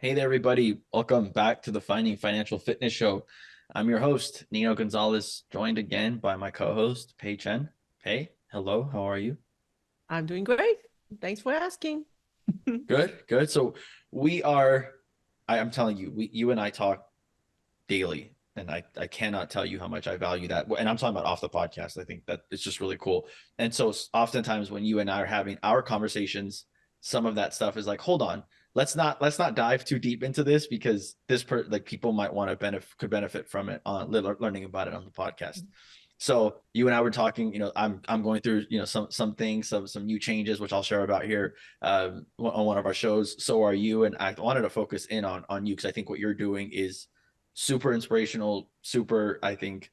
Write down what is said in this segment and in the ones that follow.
Hey there, everybody. Welcome back to the Finding Financial Fitness Show. I'm your host, Nino Gonzalez, joined again by my co-host, Pei Chen. Pei, hello, how are you? I'm doing great. Thanks for asking. Good, good. So we are, I'm telling you, you and I talk daily, and I cannot tell you how much I value that. And I'm talking about off the podcast. I think that it's just really cool. And so oftentimes when you and I are having our conversations, some of that stuff is like, hold on, let's not dive too deep into this because like people might want to benefit from it on learning about it on the podcast. So you and I were talking, I'm going through, some things, some new changes, which I'll share about here on one of our shows. So are you, and I wanted to focus in on you because I think what you're doing is super inspirational, super, I think,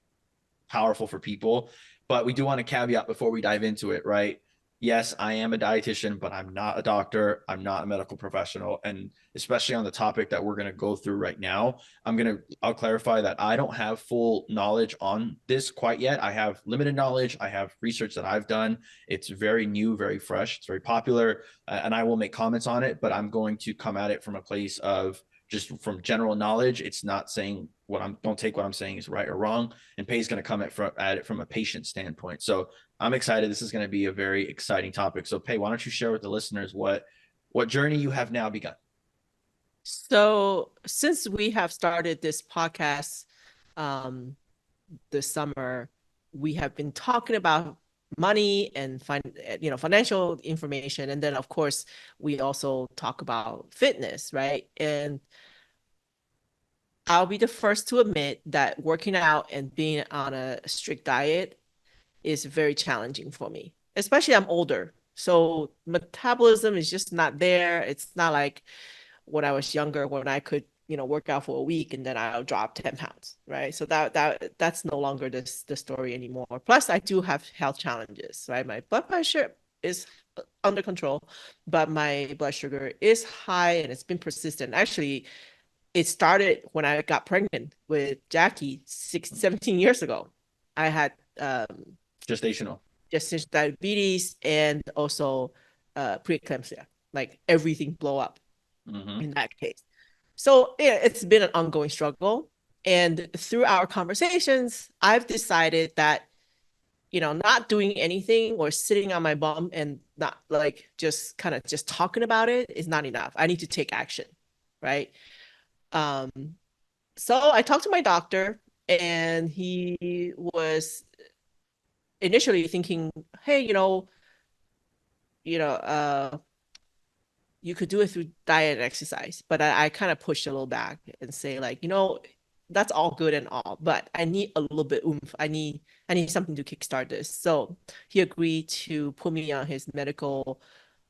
powerful for people. But we do want to caveat before we dive into it, right? Yes, I am a dietitian, but I'm not a doctor. I'm not a medical professional. And especially on the topic that we're going to go through right now, I'll clarify that I don't have full knowledge on this quite yet. I have limited knowledge. I have research that I've done. It's very new, very fresh. It's very popular. And I will make comments on it, but I'm going to come at it from a place of just from general knowledge. It's not saying don't take what I'm saying is right or wrong. And Pay's going to come at it from a patient standpoint. So I'm excited. This is going to be a very exciting topic. So Pay, why don't you share with the listeners what journey you have now begun? So, since we have started this podcast um, this summer, we have been talking about money and financial information, and then of course we also talk about fitness, right? And I'll be the first to admit that working out and being on a strict diet is very challenging for me, especially I'm older. So metabolism is just not there. It's not like when I was younger when I could, work out for a week and then I'll drop 10 pounds, right? So that's no longer the story anymore. Plus, I do have health challenges, right? My blood pressure is under control, but my blood sugar is high and it's been persistent. Actually, it started when I got pregnant with Jackie 17 years ago. I had Gestational. gestational diabetes and also preeclampsia, like everything blow up Mm-hmm. in that case. So yeah, it's been an ongoing struggle. And through our conversations, I've decided that, not doing anything or sitting on my bum and not like just kind of just talking about it is not enough. I need to take action. Right. Um, so I talked to my doctor and he was initially thinking, hey, you know, uh, you could do it through diet and exercise. But I kind of pushed a little back and say like, that's all good and all, but I need a little bit oomph. I need something to kickstart this. So he agreed to put me on his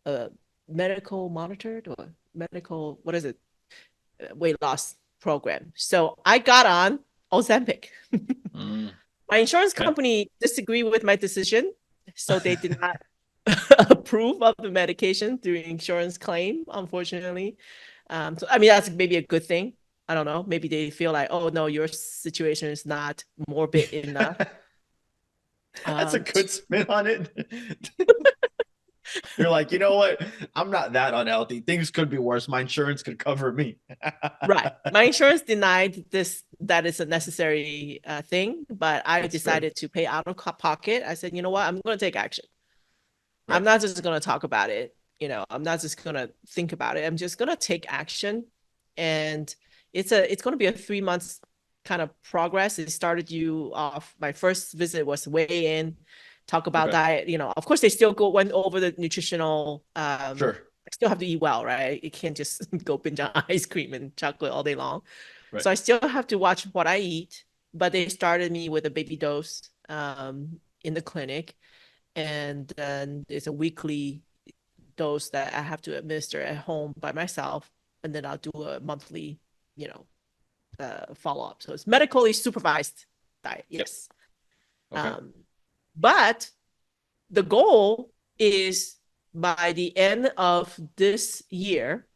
uh medical monitored or medical, what is it? Weight loss program. So I got on Ozempic. Mm, My insurance okay. company disagreed with my decision, so they did not approve of the medication through insurance claim, unfortunately. So I mean that's maybe a good thing. I don't know. Maybe they feel like, oh no, your situation is not morbid enough. That's a Um, good spin on it. You're like, you know what? I'm not that unhealthy. Things could be worse. My insurance could cover me. right. My insurance denied this that is a necessary thing, but I That's fair. decided to pay out of pocket. I said, you know what? I'm going to take action. I'm Right. not just going to talk about it. I'm not just going to think about it. I'm just going to take action. And it's going to be a 3 months kind of progress. It started you off. My first visit was weigh in, talk about Okay. diet. Of course, they still went over the nutritional. Sure. I still have to eat well, right? You can't just go binge on ice cream and chocolate all day long. Right. So I still have to watch what I eat. But they started me with a baby dose in the clinic, and then it's a weekly dose that I have to administer at home by myself, and then I'll do a monthly, you know, follow up. So it's medically supervised diet, Yep. yes. Okay. Um, but the goal is by the end of this year,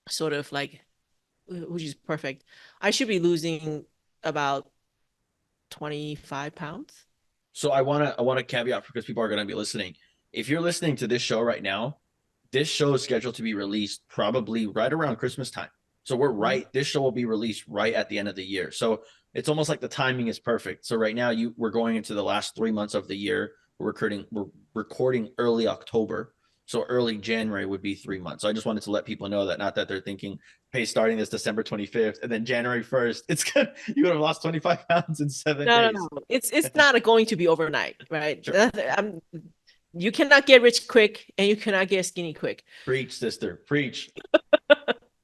sort of like, which is perfect, I should be losing about 25 pounds. So I wanna caveat because people are gonna be listening. If you're listening to this show right now, this show is scheduled to be released probably right around Christmas time. So we're right. This show will be released right at the end of the year. So it's almost like the timing is perfect. So right now we're going into the last 3 months of the year. We're recording early October. So early January would be 3 months. So I just wanted to let people know that, not that they're thinking, hey, starting this December 25th and then January 1st, it's good. You would have lost 25 pounds in 7 days. No. It's not going to be overnight, right? Sure. You cannot get rich quick and you cannot get skinny quick. Preach, sister. Preach.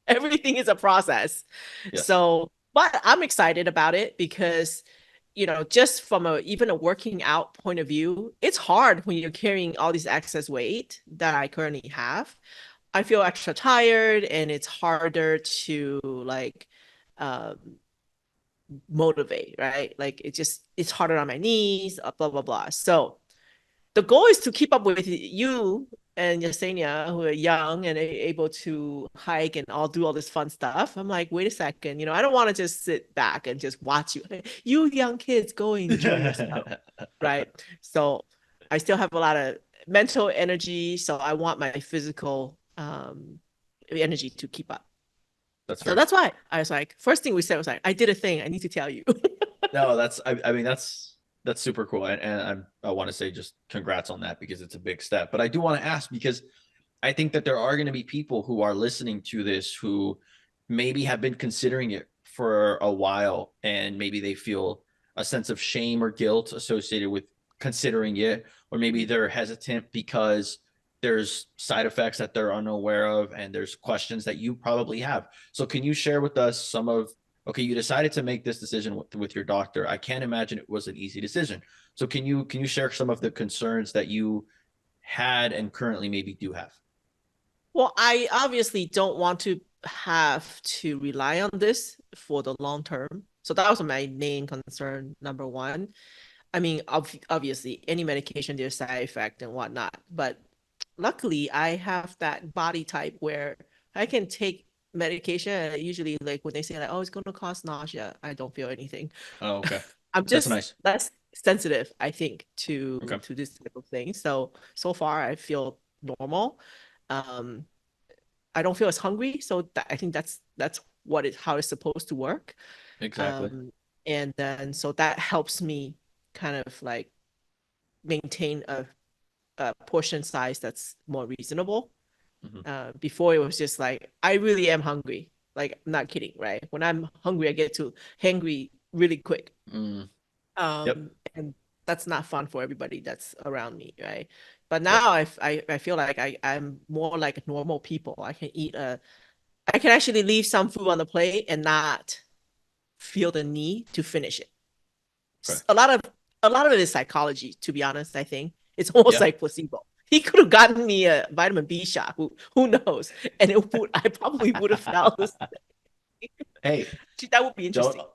Everything is a process. Yes. So, but I'm excited about it because, just from even a working out point of view, it's hard when you're carrying all this excess weight that I currently have. I feel extra tired and it's harder to like motivate, right? Like it's harder on my knees, blah, blah, blah. So the goal is to keep up with you and Yesenia, who are young and able to hike and all do all this fun stuff. I'm like, wait a second, I don't want to just sit back and just watch you. You young kids, go enjoy yourself, right? So I still have a lot of mental energy, so I want my physical energy to keep up. That's So fair. that's why I was like, first thing we said was like, I did a thing. I need to tell you. No, I mean, that's super cool. And I want to say just congrats on that because it's a big step. But I do want to ask, because I think that there are going to be people who are listening to this who maybe have been considering it for a while, and maybe they feel a sense of shame or guilt associated with considering it, or maybe they're hesitant because there's side effects that they're unaware of and there's questions that you probably have. So can you share with us some of, okay, you decided to make this decision with your doctor. I can't imagine it was an easy decision. So can you share some of the concerns that you had and currently maybe do have? Well, I obviously don't want to have to rely on this for the long term. So that was my main concern, number one. I mean, obviously, any medication, there's side effect and whatnot. But luckily, I have that body type where I can take medication. Usually, like when they say like, "Oh, it's going to cause nausea," I don't feel anything. Oh, okay. I'm That's just nice. less sensitive, I think, to Okay. this type of thing. So far, I feel normal. Um, I don't feel as hungry, so I think that's how it's supposed to work. Exactly. Um, and then so that helps me kind of like maintain a portion size that's more reasonable. Mhm. Before it was just like I really am hungry. Like I'm not kidding, right? When I'm hungry, I get to hangry really quick. Mm, yep. And that's not fun for everybody that's around me, right? But Yep. now I feel like I'm more like normal people. I can actually leave some food on the plate and not feel the need to finish it. Okay. A lot of it is psychology, to be honest. I think it's almost Yeah. like placebo. He could have gotten me a vitamin B shot. Who knows? And I probably would have felt this. Hey, That would be don't interesting.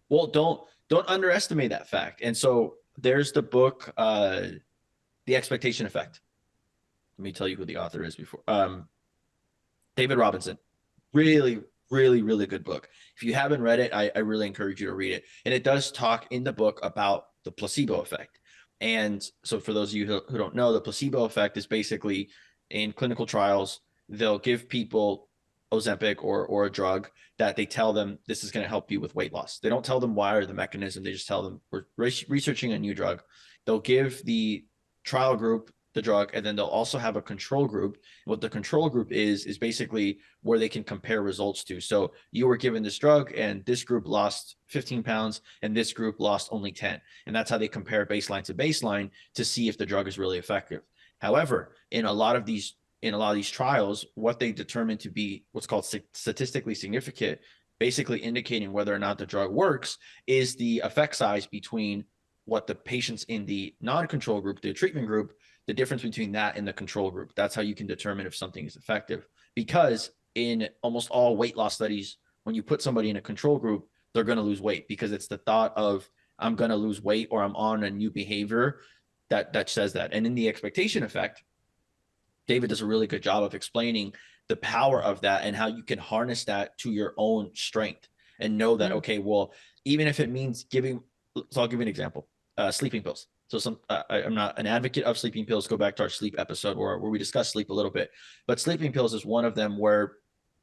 well, don't underestimate that fact. And so there's the book, The Expectation Effect. Let me tell you who the author is before. David Robinson. Really, really, really good book. If you haven't read it, I really encourage you to read it. And it does talk in the book about the placebo effect. And so for those of you who don't know, the placebo effect is basically in clinical trials, they'll give people Ozempic or a drug that they tell them this is going to help you with weight loss. They don't tell them why or the mechanism. They just tell them we're researching a new drug. They'll give the trial group the drug, and then they'll also have a control group. What the control group is basically where they can compare results to. So you were given this drug and this group lost 15 pounds and this group lost only 10. And that's how they compare baseline to baseline to see if the drug is really effective. However, in a lot of these trials, what they determine to be what's called statistically significant, basically indicating whether or not the drug works, is the effect size between what the patients in the non-control group, the treatment group, the difference between that and the control group. That's how you can determine if something is effective. Because in almost all weight loss studies, when you put somebody in a control group, they're going to lose weight because it's the thought of I'm going to lose weight or I'm on a new behavior that says that. And in the expectation effect, David does a really good job of explaining the power of that and how you can harness that to your own strength and know that, Mm. okay, well, even if it means giving, so I'll give you an example, sleeping pills. So I'm not an advocate of sleeping pills. Go back to our sleep episode where we discuss sleep a little bit, but sleeping pills is one of them where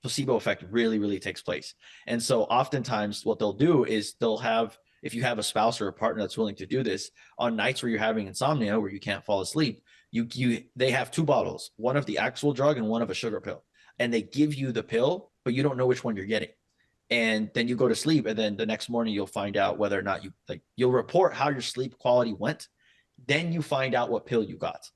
placebo effect really, really takes place. And so oftentimes what they'll do is they'll have, if you have a spouse or a partner that's willing to do this, on nights where you're having insomnia, where you can't fall asleep, they have two bottles, one of the actual drug and one of a sugar pill. And they give you the pill, but you don't know which one you're getting. And then you go to sleep, and then the next morning you'll find out whether or not you'll report how your sleep quality went. Then you find out what pill you got.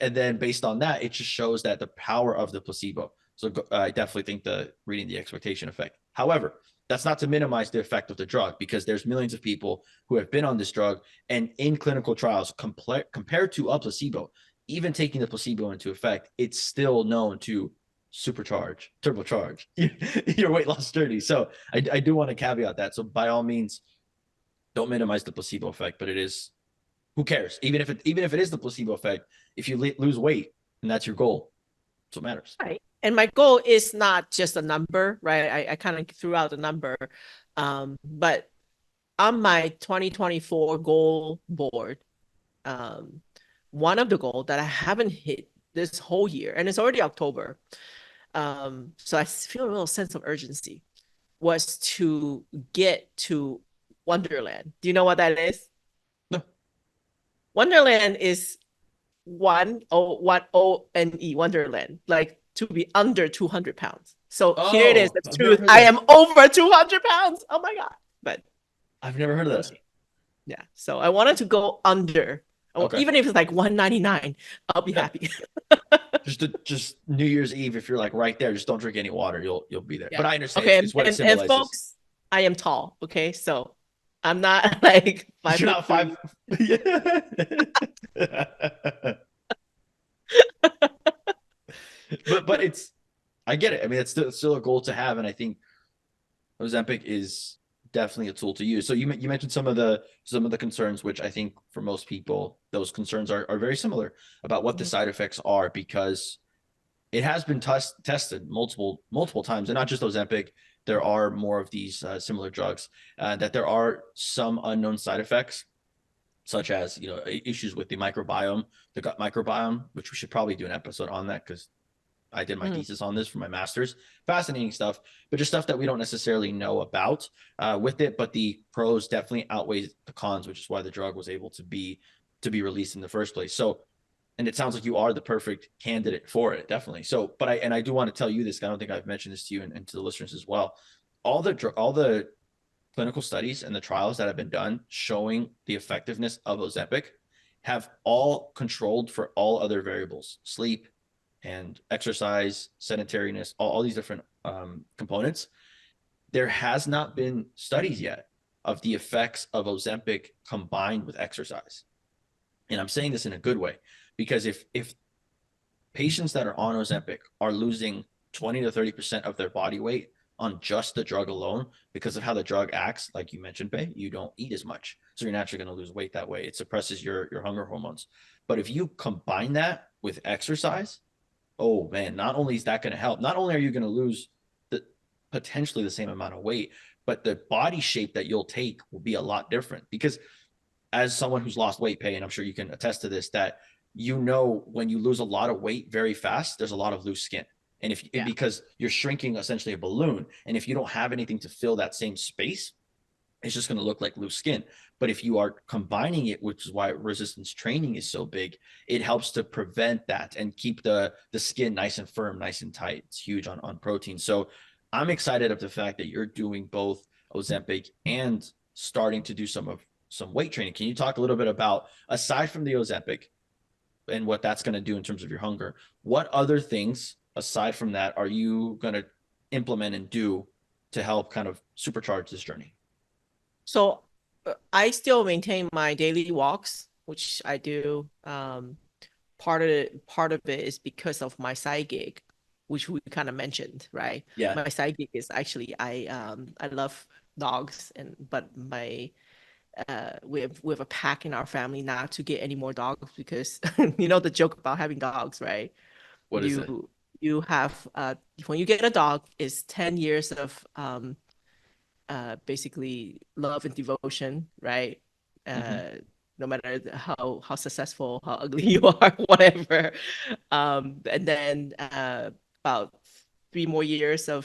And then based on that, it just shows that the power of the placebo. So I definitely think the reading the expectation effect. However, that's not to minimize the effect of the drug, because there's millions of people who have been on this drug, and in clinical trials compared to a placebo, even taking the placebo into effect, it's still known to turbocharge your weight loss journey. So I do want to caveat that. So by all means, don't minimize the placebo effect, but it is, who cares? Even if it is the placebo effect, if you lose weight and that's your goal, that's what matters. Right. And my goal is not just a number, right? I kind of threw out a number. But on my 2024 goal board, one of the goals that I haven't hit this whole year, and it's already October, so I feel a little sense of urgency, was to get to Wonderland. Do you know what that is? No. Wonderland is Wonderland, Wonderland, like to be under 200 pounds. So here it is, the truth. I am over 200 pounds. Oh my God. But I've never heard of that. Yeah. So I wanted to go under. Okay. Even if it's like 199, I'll be happy. just New Year's Eve, if you're like right there, just don't drink any water. You'll be there. Yeah. But I understand. Okay, it's what it symbolizes. And folks, I am tall. Okay, so I'm not like 5. You're not 5. but it's, I get it. I mean, it's still a goal to have, and I think Ozempic is definitely a tool to use. So you mentioned some of the concerns, which I think for most people, those concerns are very similar about what the side effects are, because it has been tested multiple times, and not just Ozempic. There are more of these similar drugs that there are some unknown side effects, such as, issues with the microbiome, the gut microbiome, which we should probably do an episode on that, because I did my thesis on this for my master's. Fascinating stuff, but just stuff that we don't necessarily know about with it. But the pros definitely outweigh the cons, which is why the drug was able to be released in the first place. So, and it sounds like you are the perfect candidate for it, definitely. So, but I do want to tell you this. I don't think I've mentioned this to you and to the listeners as well. All the clinical studies and the trials that have been done showing the effectiveness of Ozempic have all controlled for all other variables: sleep and exercise, sedentariness, all these different components. There has not been studies yet of the effects of Ozempic combined with exercise. And I'm saying this in a good way, because if patients that are on Ozempic are losing 20 to 30% of their body weight on just the drug alone, because of how the drug acts, like you mentioned, Bae, you don't eat as much. So you're naturally going to lose weight that way. It suppresses your hunger hormones. But if you combine that with exercise, oh man, not only is that going to help, not only are you going to lose potentially the same amount of weight, but the body shape that you'll take will be a lot different. Because as someone who's lost weight, Bae, and I'm sure you can attest to this, that when you lose a lot of weight very fast, there's a lot of loose skin. And because you're shrinking essentially a balloon, and if you don't have anything to fill that same space, it's just going to look like loose skin. But if you are combining it, which is why resistance training is so big, it helps to prevent that and keep the skin nice and firm, nice and tight. It's huge on protein. So I'm excited of the fact that you're doing both Ozempic and starting to do some weight training. Can you talk a little bit about, aside from the Ozempic and what that's going to do in terms of your hunger, what other things aside from that are you going to implement and do to help kind of supercharge this journey? So I still maintain my daily walks, which I do. Part of it is because of my side gig, which we kind of mentioned, right? Yeah. My side gig is actually I love dogs, but we have a pack in our family not to get any more dogs, because the joke about having dogs, right? What is it? You have when you get a dog, it's 10 years of basically love and devotion, right? No matter how successful, how ugly you are, whatever. And then about 3 more years of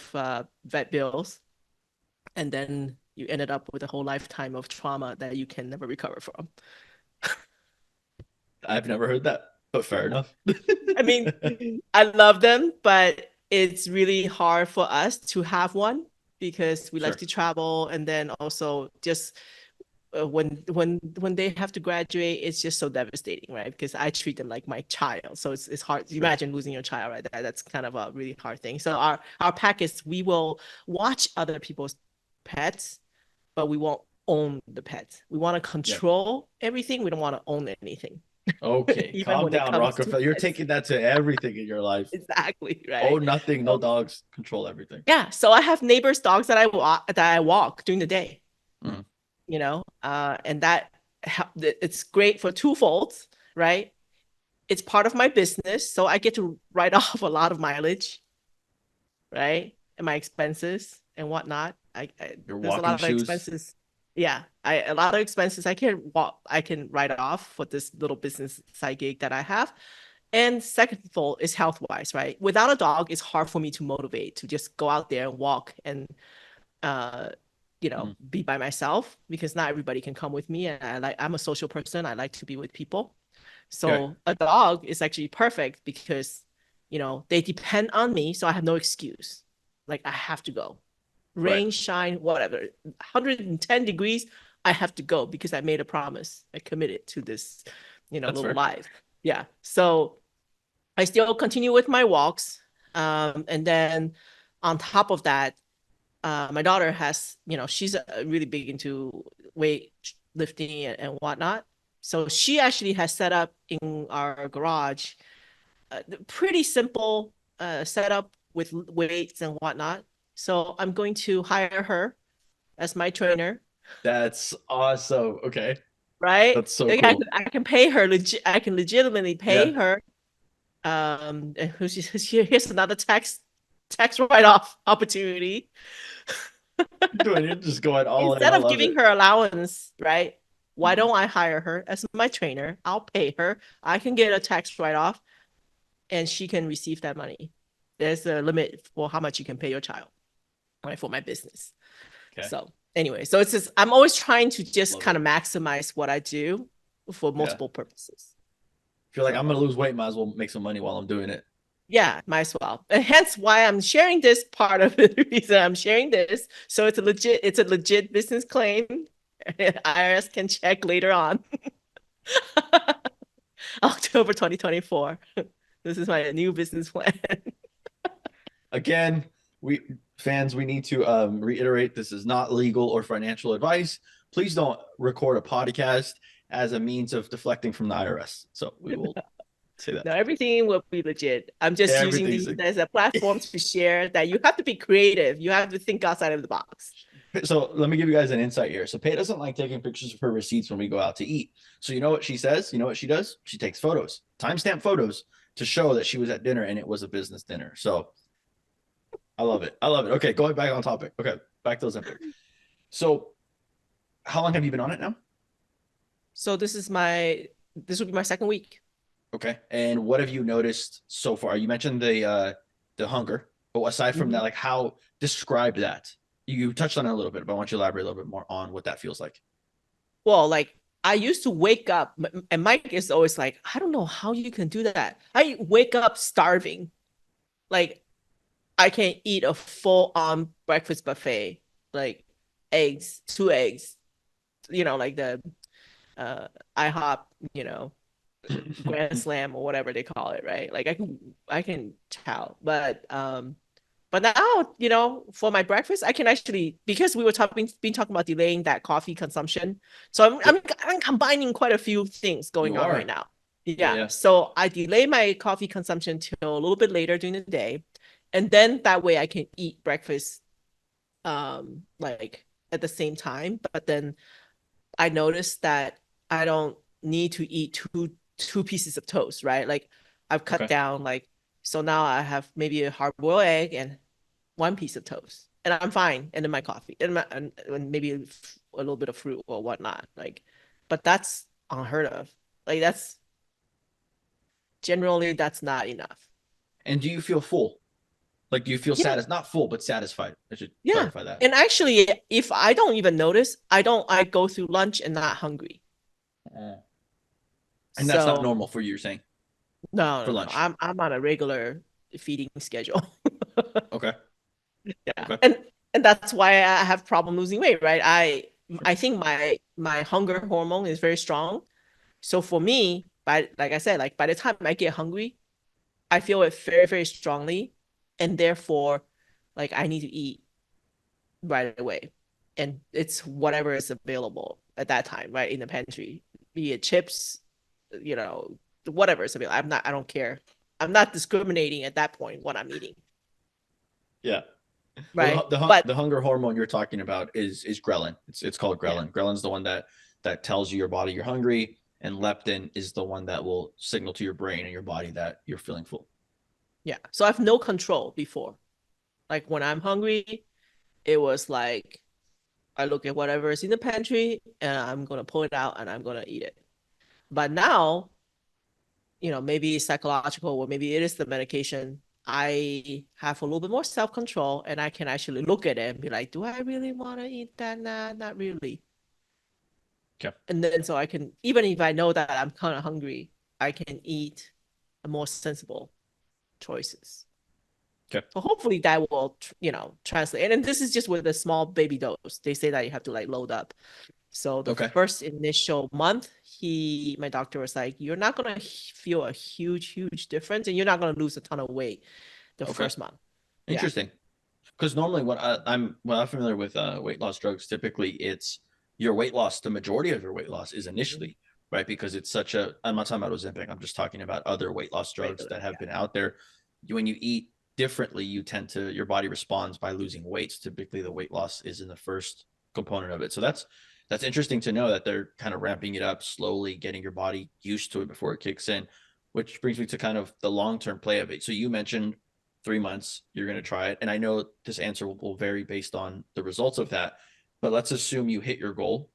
vet bills, and then you ended up with a whole lifetime of trauma that you can never recover from. I've never heard that, but fair enough. I mean, I love them, but it's really hard for us to have one because we like Sure. to travel, and then also just when they have to graduate, it's just so devastating, right? Because I treat them like my child, so it's hard. You Sure. imagine losing your child, right? That's kind of a really hard thing. So our pack is we will watch other people's pets, but we won't own the pets. We want to Yeah. control everything. We don't want to own anything, Okay. even Calm when it down, comes to Rockefeller. You're pets. taking that to everything in your life. Exactly, Oh, right? nothing. No So, dogs. Control everything. yeah, so I have neighbors' dogs that I walk during the day, Mhm. and that it's great for twofolds, right? It's part of my business, so I get to write off a lot of mileage, right? And my expenses and whatnot. Your There's a walking lot of shoes. expenses. Yeah, a lot of expenses I can write off for this little business side gig that I have. And second of all is health wise, right? Without a dog, it's hard for me to motivate to just go out there and walk and uh Mhm. be by myself because not everybody can come with me. And I'm a social person. I like to be with people. Okay. So a dog is actually perfect because, they depend on me. So I have no excuse. Like I have to go. Right. Rain, shine, whatever. 110 degrees, I have to go because I made a promise. I committed to this, That's little fair. life. Yeah. So I still continue with my walks. And then on top of that, my daughter has, she's really big into weight lifting and whatnot. So she actually has set up in our garage pretty simple setup with weights and whatnot. So I'm going to hire her as my trainer, That's awesome. Okay. right? That's so Like I can, cool. I can pay her legit. I can legitimately pay Yeah. her. And here's another tax write off opportunity. You're just going all in. Instead I of love giving it. her allowance, right? Why Mhm. don't I hire her as my trainer? I'll pay her. I can get a tax write off and she can receive that money. There's a limit for how much you can pay your child, right? For my business. Okay. So anyway, so it's just I'm always trying to just Love kind it. of maximize what I do for Yeah. multiple purposes. If you're like, I'm So gonna lose weight, might as well make some money while I'm doing it. yeah, might as well. And hence why I'm sharing this part of the reason I'm sharing this. So it's a legit business claim. IRS can check later on. October 2024. This is my new business plan. Again, we fans, we need to reiterate this is not legal or financial advice. Please don't record a podcast as a means of deflecting from the IRS. So we will say that. No, everything will be legit. I'm just using Everything's these as a platform to share that you have to be creative. You have to think outside of the box. so let me give you guys an insight here. So Pay doesn't like taking pictures of her receipts when we go out to eat. So you know what she says? You know what she does? She takes photos, timestamp photos to show that she was at dinner and it was a business dinner. So I love it. I love it. Okay, going back on topic. Okay, back to Ozempic. So how long have you been on it now? So this will be my second week. Okay. And what have you noticed so far? You mentioned the hunger, but aside from that, Mhm. like how describe that? You touched on it a little bit, but I want you to elaborate a little bit more on what that feels like. Well, like I used to wake up, and Mike is always like, I don't know how you can do that. I wake up starving. Like I can eat a full on breakfast buffet, like eggs, two eggs, like the uh IHOP, you know, Grand Slam or whatever they call it, right? Like I can chow, but now, for my breakfast, I can actually because we were been talking about delaying that coffee consumption. So I'm Yep. I'm I'm combining quite a few things going You on right are. now. Yeah, Yeah. yeah. So I delay my coffee consumption till a little bit later during the day. And then that way I can eat breakfast like at the same time. But then I noticed that I don't need to eat two pieces of toast, right? Like I've cut Okay. down so now I have maybe a hard boiled egg and one piece of toast, and I'm fine. And then my coffee and maybe a little bit of fruit or whatnot. But that's unheard of. Like that's generally that's not enough. And do you feel full? Like, do you feel Yeah, not full, but satisfied? I should yeah. clarify that. And actually, if I don't even notice, I go through lunch and not hungry. Mm. And that's not So normal for you, you're saying, no, for no, no. lunch. I'm on a regular feeding schedule. Okay. Yeah. Okay. And that's why I have problem losing weight, right? Sure. I think my hunger hormone is very strong. So for me, by like I said, like by the time I get hungry, I feel it very, very strongly. And therefore, like I need to eat right away. And it's whatever is available at that time, right? In the pantry, be it chips, you know, whatever is available. I don't care. I'm not discriminating at that point what I'm eating, Yeah. Well, right? But the hunger hormone you're talking about is ghrelin. It's called yeah, ghrelin. Ghrelin's the one that tells you your body you're hungry, and leptin is the one that will signal to your brain and your body that you're feeling full. yeah. So I have no control before. Like when I'm hungry, it was like I look at whatever is in the pantry and I'm gonna pull it out and I'm gonna eat it. But now, maybe it's psychological or maybe it is the medication. I have a little bit more self-control and I can actually look at it and be like, do I really want to eat that? Nah, not really. Okay. And then so I can, even if I know that I'm kind of hungry, I can eat a more sensible choices. Okay. So hopefully that will, translate. And then this is just with a small baby dose. They say that you have to like load up. So the Okay. first initial month, my doctor was like, you're not gonna feel a huge difference, and you're not gonna lose a ton of weight the Okay. first month. Yeah, Interesting. Because normally when I'm familiar with weight loss drugs, typically it's your weight loss. The majority of your weight loss is Mhm. initially, right? Because it's such a. I'm not talking about Ozempic. I'm just talking about other weight loss drugs Regular. that have Yeah. been out there. When you eat differently, you tend to your body responds by losing weight. Typically, the weight loss is in the first component of it. So that's interesting to know that they're kind of ramping it up slowly, getting your body used to it before it kicks in. Which brings me to kind of the long term play of it. So you mentioned 3 months, you're going to try it. And I know this answer will vary based on the results of that, but let's assume you hit your goal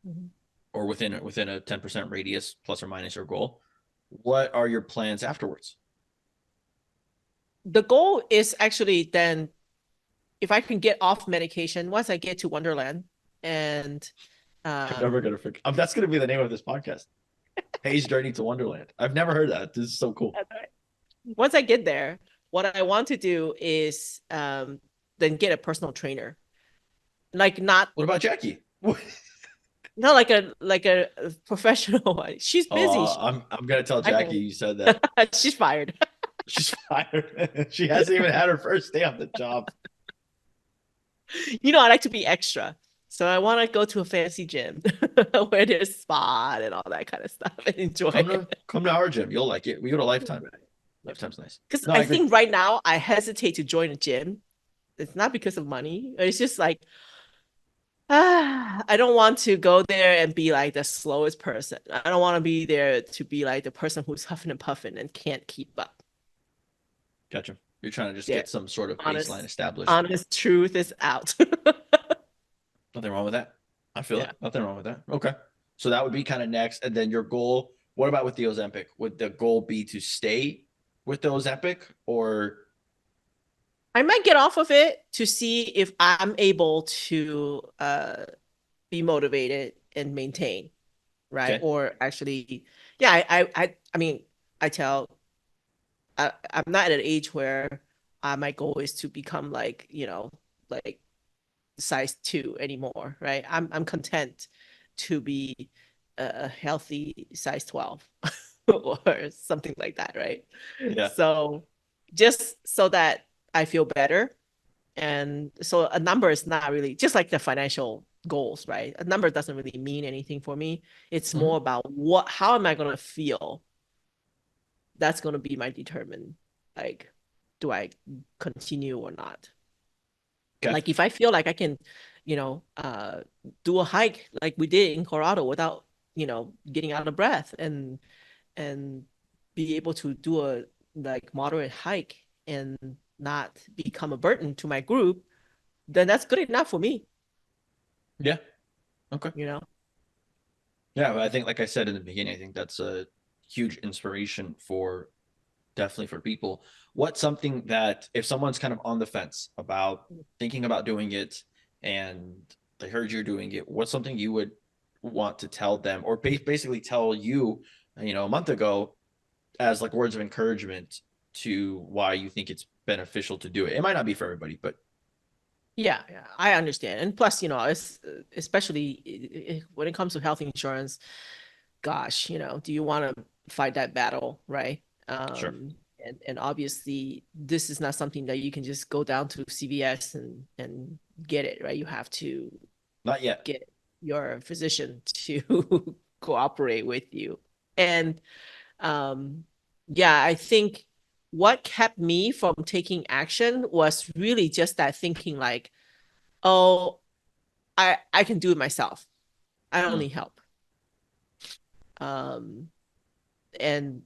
Mhm. or within a 10% radius, plus or minus your goal. What are your plans afterwards? The goal is actually then if I can get off medication once I get to Wonderland, and I'm never um, going to forget. That's going to be the name of this podcast. Hayes Journey to Wonderland. I've never heard that. This is so cool. once I get there, what I want to do is then get a personal trainer, like not What about Jackie? not like a professional one. She's busy. Oh, I'm gonna tell I Jackie know. you said that. She's fired. She's fired. She hasn't even had her first day on the job. I like to be extra. So I want to go to a fancy gym where there's spa and all that kind of stuff and enjoy it. Come to our gym. You'll like it. We go to Lifetime. Right. Lifetime's nice. Because No, I I agree. think right now I hesitate to join a gym. It's not because of money. It's just like, I don't want to go there and be like the slowest person. I don't want to be there to be like the person who's huffing and puffing and can't keep up. Gotcha. You're trying to just There. get some sort of baseline Honest, established. honest truth is out. Nothing wrong with that. I feel it. Yeah. Nothing wrong with that. Okay. So that would be kind of next. And then your goal, what about with the Ozempic? Would the goal be to stay with the Ozempic or I might get off of it to see if I'm able to be motivated and maintain, right? okay? Or actually, yeah, I mean, I tell I'm not at an age where my goal is to become like, like size 2 anymore, right? I'm content to be a healthy size 12 or something like that, right? Yeah. So just so that I feel better. And so a number is not really just like the financial goals, right? A number doesn't really mean anything for me. It's Mhm. more about how am I going to feel? That's going to be my determine. Like, do I continue or not? Okay. Like if I feel like I can, do a hike like we did in Colorado without, getting out of breath and be able to do a like moderate hike and not become a burden to my group, then that's good enough for me, Yeah. Okay. you know? Yeah. I think, like I said in the beginning, I think that's a huge inspiration for definitely for people. What's something that if someone's kind of on the fence about thinking about doing it and they heard you're doing it, what's something you would want to tell them or basically tell you, a month ago as like words of encouragement to why you think it's beneficial to do it? It might not be for everybody, but Yeah, yeah, I understand. And plus, it's especially when it comes to health insurance, gosh, do you want to fight that battle, right? sure. And obviously this is not something that you can just go down to CVS and get it, right? You have to Not yet. get your physician to cooperate with you. And um yeah, I think what kept me from taking action was really just that thinking like, oh, I can do it myself. I don't Hmm. need help. Um and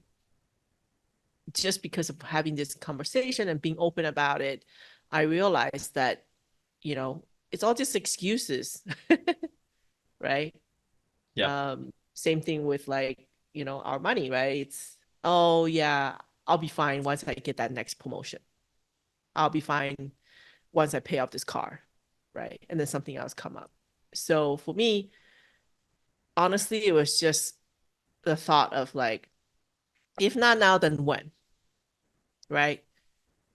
just because of having this conversation and being open about it, I realized that, it's all just excuses, right? Yeah. Same thing with like, our money, right? It's, oh yeah, I'll be fine once I get that next promotion. I'll be fine once I pay off this car, right? And then something else come up. So for me, honestly, it was just the thought of like, if not now, then when, right?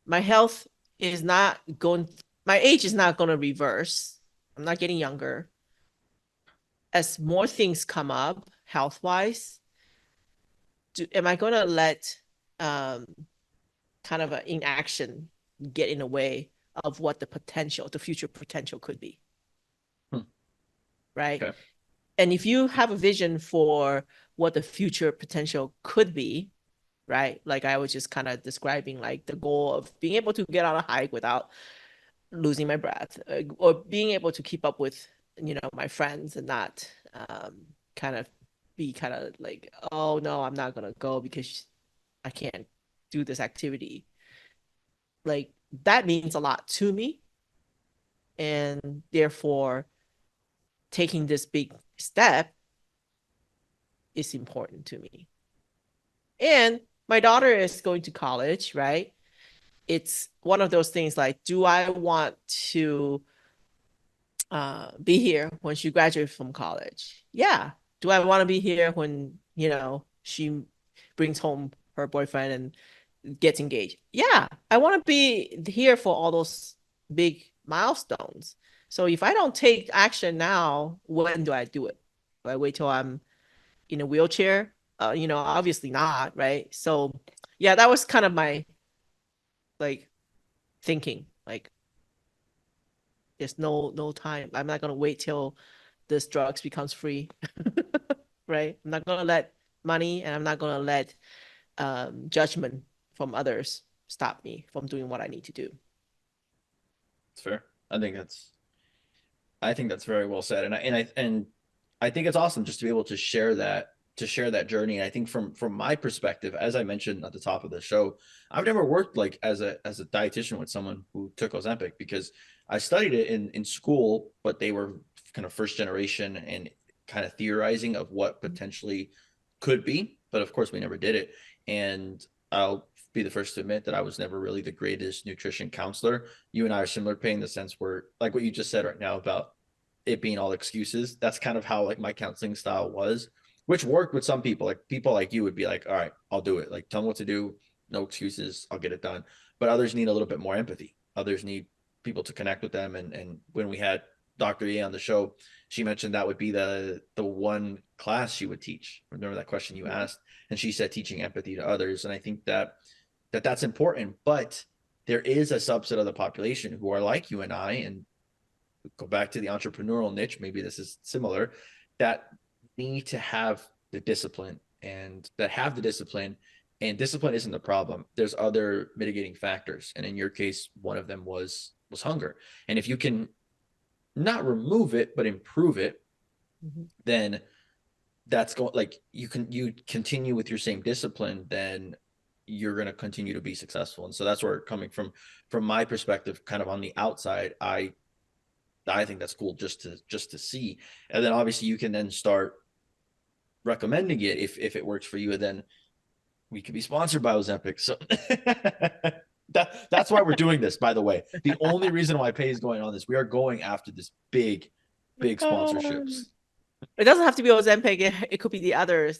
My health is not going, my age is not going to reverse. I'm not getting younger. As more things come up health wise, am I going to let um, kind of an inaction get in the way of what the future potential could be? Hmm. Right. Okay. And if you have a vision for what the future potential could be, right? Like I was just kind of describing like the goal of being able to get on a hike without losing my breath, or being able to keep up with my friends and not kind of be kind of like, oh no, I'm not gonna go because I can't do this activity. Like that means a lot to me, and therefore taking this big step is important to me. And my daughter is going to college, right? It's one of those things like, do I want to be here when she graduates from college? Yeah. Do I want to be here when, she brings home her boyfriend and gets engaged? Yeah. I want to be here for all those big milestones. So if I don't take action now, when do I do it? Do I wait till I'm in a wheelchair? Obviously not, right? So yeah, that was kind of my like thinking. Like there's no time. I'm not gonna wait till this drugs becomes free, right? I'm not gonna let money and I'm not gonna let judgment from others stop me from doing what I need to do. It's fair. I think that's very well said, and I think it's awesome just to be able to share that journey. And I think from my perspective, as I mentioned at the top of the show, I've never worked like as a dietitian with someone who took Ozempic because I studied it in school, but they were kind of first generation and kind of theorizing of what potentially could be, but of course we never did it. And I'll be the first to admit that I was never really the greatest nutrition counselor. You and I are similar pain in the sense where like what you just said right now about it being all excuses. That's kind of how like my counseling style was, which worked with some people. Like people like you would be like, all right, I'll do it. Like tell me what to do. No excuses. I'll get it done. But others need a little bit more empathy. Others need people to connect with them. And when we had Dr. E on the show, she mentioned that would be the one class she would teach. Remember that question you asked? And she said teaching empathy to others. And I think that's important. But there is a subset of the population who are like you and I, and go back to the entrepreneurial niche, maybe this is similar, that need to have the discipline and that have the discipline. And discipline isn't the problem. There's other mitigating factors. And in your case, one of them was hunger. And if you can not remove it, but improve it, Mhm. then that's going like you continue with your same discipline, then you're going to continue to be successful. And so that's where coming from my perspective, kind of on the outside, I think that's cool just to see. And then obviously you can then start recommending it if it works for you. And then we could be sponsored by Ozempic. So that's why we're doing this, by the way. The only reason why Pay is going on this, we are going after this big sponsorships. It doesn't have to be Ozempic. It could be the other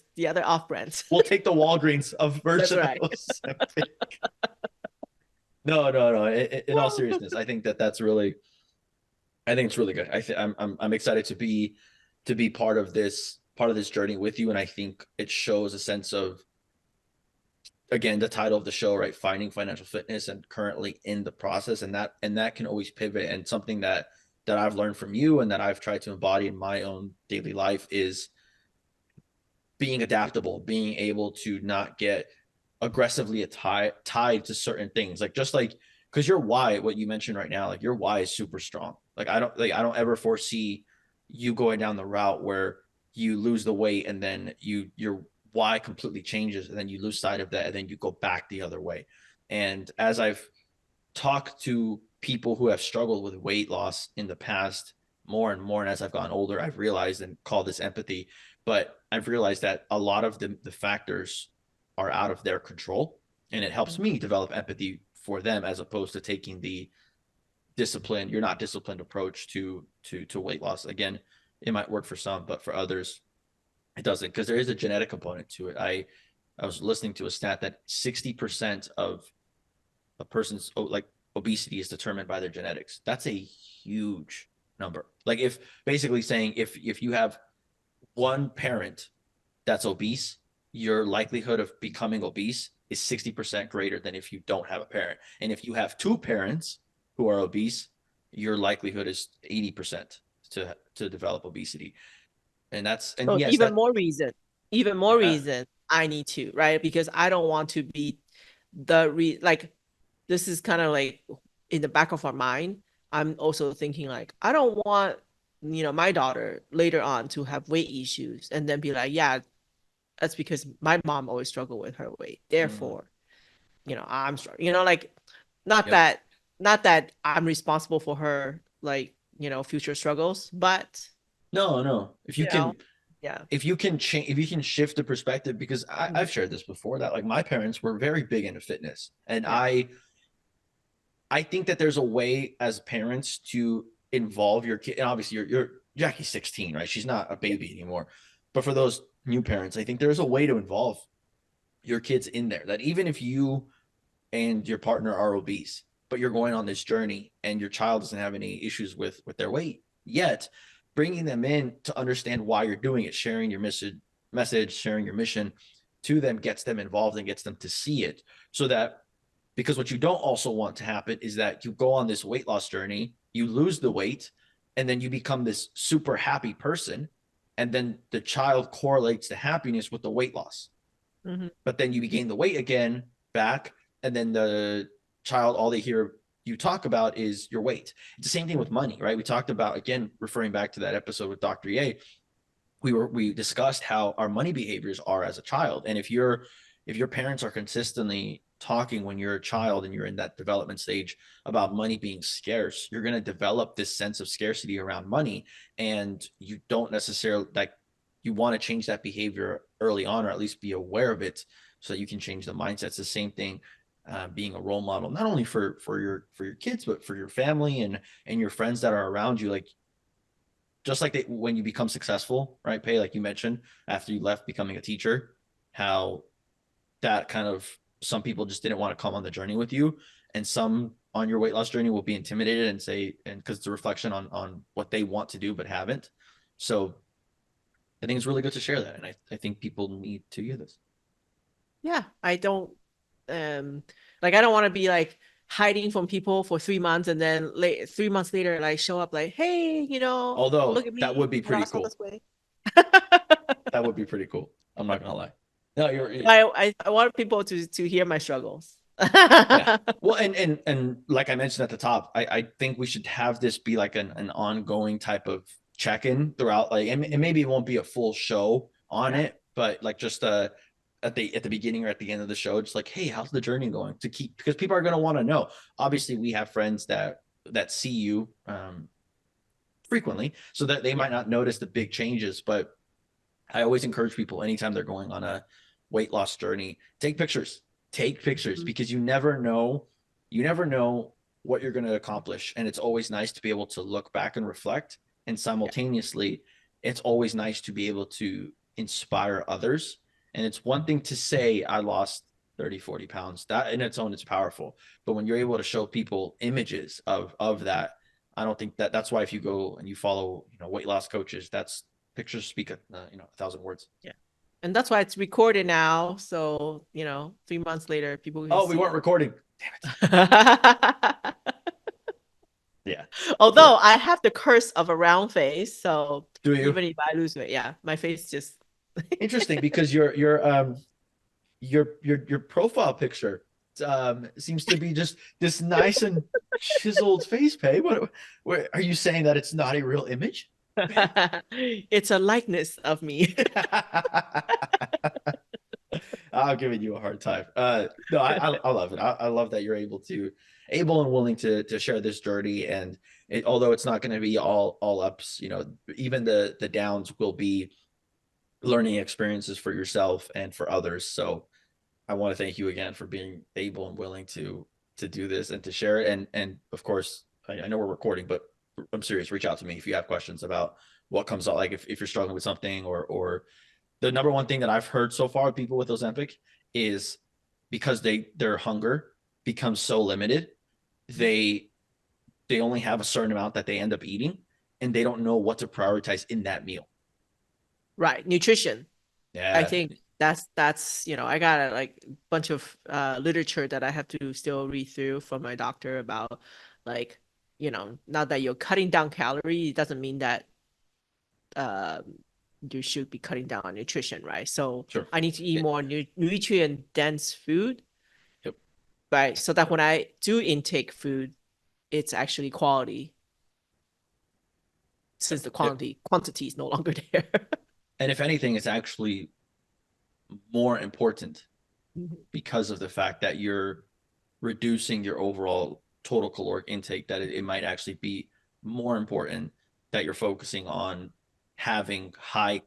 off brands. We'll take the Walgreens of That's version of right. Ozempic. No. In all seriousness, I think that's really, I think it's really good. I'm excited to be part of this journey with you, and I think it shows a sense of, again, the title of the show, right? Finding financial fitness, and currently in the process, and that can always pivot. And something that I've learned from you and that I've tried to embody in my own daily life is being adaptable, being able to not get aggressively tied to certain things. Like, just like, because your why, what you mentioned right now, like your why is super strong. Like I don't ever foresee you going down the route where you lose the weight and then your why completely changes and then you lose sight of that and then you go back the other way. And as I've talked to people who have struggled with weight loss in the past more and more, and as I've gotten older, I've realized, and call this empathy, but I've realized that a lot of the factors are out of their control, and it helps me develop empathy for them as opposed to taking the you're not disciplined approach to weight loss. Again, it might work for some, but for others it doesn't, because there is a genetic component to it. I was listening to a stat that 60% of a person's like obesity is determined by their genetics. That's a huge number. Like, if basically saying if you have one parent that's obese, your likelihood of becoming obese is 60% greater than if you don't have a parent. And if you have two parents who are obese, your likelihood is 80% to develop obesity. And that's, and So yes, that, even more yeah. reason I need to, right? Because I don't want to be like, this is kind of like in the back of our mind. I'm also thinking like, I don't want, my daughter later on to have weight issues and then be like, yeah, that's because my mom always struggled with her weight. Mm, Therefore, I'm struggling, like, not yep. that, not that I'm responsible for her, like, future struggles, but, No. you know, yeah. If you can change, if you can shift the perspective, because Mhm. I've shared this before, that like my parents were very big into fitness, and Yeah. I think that there's a way as parents to involve your kid. And obviously, you're Jackie's 16, right? She's not a Yeah. baby anymore. But for those new parents, I think there's a way to involve your kids in there. That even if you and your partner are obese, but you're going on this journey and your child doesn't have any issues with their weight yet, bringing them in to understand why you're doing it, sharing your message, sharing your mission to them, gets them involved and gets them to see it. So that, because what you don't also want to happen is that you go on this weight loss journey, you lose the weight, and then you become this super happy person, and then the child correlates the happiness with the weight loss, Mhm. but then you gain the weight again back, and then the child, all they hear you talk about is your weight. It's the same thing with money, right? We talked about, again, referring back to that episode with Dr. Ye, we discussed how our money behaviors are as a child. And if your parents are consistently talking when you're a child and you're in that development stage about money being scarce, you're going to develop this sense of scarcity around money, and you don't necessarily, like, you want to change that behavior early on, or at least be aware of it so that you can change the mindset. It's the same thing, being a role model, not only for your kids, but for your family and your friends that are around you. Like, just like when you become successful, right? Pay, like you mentioned, after you left becoming a teacher, how that kind of, some people just didn't want to come on the journey with you, and some on your weight loss journey will be intimidated and say, and because it's a reflection on what they want to do but haven't. So I think it's really good to share that, and I think people need to hear this. Yeah. I don't, um, like, I don't want to be like hiding from people for 3 months and then 3 months later, like, show up like, hey, look Although at that me. would be I pretty lost all cool. this weight. That would be pretty cool. I'm not gonna lie. No, I want people to hear my struggles. yeah. Well, and like I mentioned at the top, I think we should have this be like an ongoing type of check-in throughout, like, and maybe it won't be a full show on Yeah. it, but like just at the beginning or at the end of the show, just like, hey, how's the journey going, to keep, because people are going to want to know. Obviously, we have friends that see you frequently, so that they Yeah. might not notice the big changes, but I always encourage people anytime they're going on a weight loss journey, take pictures, Mhm. because you never know what you're going to accomplish. And it's always nice to be able to look back and reflect. And Yeah. simultaneously, it's always nice to be able to inspire others. And it's one thing to say, I lost 30, 40 pounds. That in its own is powerful. But when you're able to show people images of that, I don't think that's why if you go and you follow, weight loss coaches, that's pictures speak a thousand words. Yeah. And that's why it's recorded now. So, 3 months later, people can Oh, we see weren't it. recording. Damn it. Yeah. So Although I have the curse of a round face, so do you? even if I lose weight, yeah, my face just Interesting, because your profile picture seems to be just this nice and chiseled face, Pay. What are you saying, that it's not a real image? it's a likeness of me. I'm giving you a hard time. No, I love it. I love that you're able and willing to share this journey. And although it's not going to be all ups, even the downs will be learning experiences for yourself and for others. So I want to thank you again for being able and willing to do this and to share it. And of course, I know we're recording, but I'm serious. Reach out to me if you have questions about what comes out, like if you're struggling with something, or the number one thing that I've heard so far with people with Ozempic is because their hunger becomes so limited, they only have a certain amount that they end up eating, and they don't know what to prioritize in that meal. Right, nutrition. I Yeah. think that's I got a like bunch of literature that I have to still read through from my doctor about like now that you're cutting down calories, it doesn't mean that um you should be cutting down on nutrition, right? So Sure. I need to eat It, more nutrient dense food, yep. right? So that when I do intake food, it's actually quality, since the Yep. quantity is no longer there. And if anything, it's actually more important because of the fact that you're reducing your overall total caloric intake, that it might actually be more important that you're focusing on having high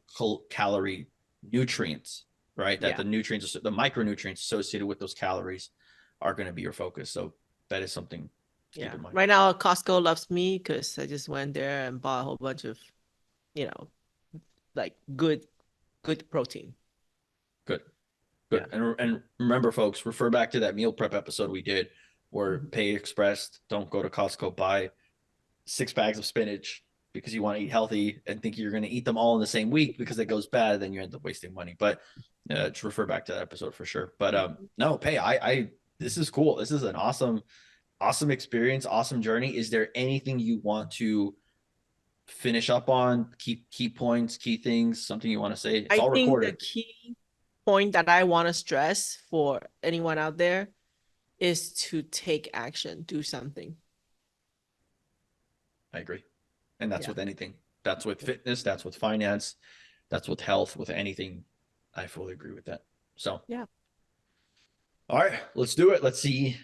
calorie nutrients, right? That Yeah. the nutrients, the micronutrients associated with those calories are going to be your focus. So that is something to keep Yeah. in mind. Right now, Costco loves me because I just went there and bought a whole bunch of, you know, like good protein. Good. Yeah. Good. And remember, folks, refer back to that meal prep episode we did where Mhm. Pay expressed, don't go to Costco, buy 6 bags of spinach because you want to eat healthy and think you're going to eat them all in the same week because it goes bad, and then you end up wasting money. But just refer back to that episode for sure. But no, Pay, I this is cool. This is an awesome experience, awesome journey. Is there anything you want to finish up on? Key points, key things, something you want to say? It's I all think the recorded. key point that I want to stress for anyone out there is to take action, do something. I agree. And that's Yeah. with anything. That's with fitness, that's with finance, that's with health, with anything. I fully agree with that. So, Yeah. all right, let's do it. Let's see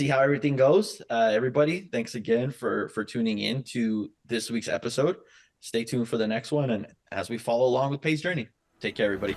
how everything goes. Everybody, thanks again for tuning in to this week's episode. Stay tuned for the next one, and as we follow along with Pay's journey. Take care, everybody.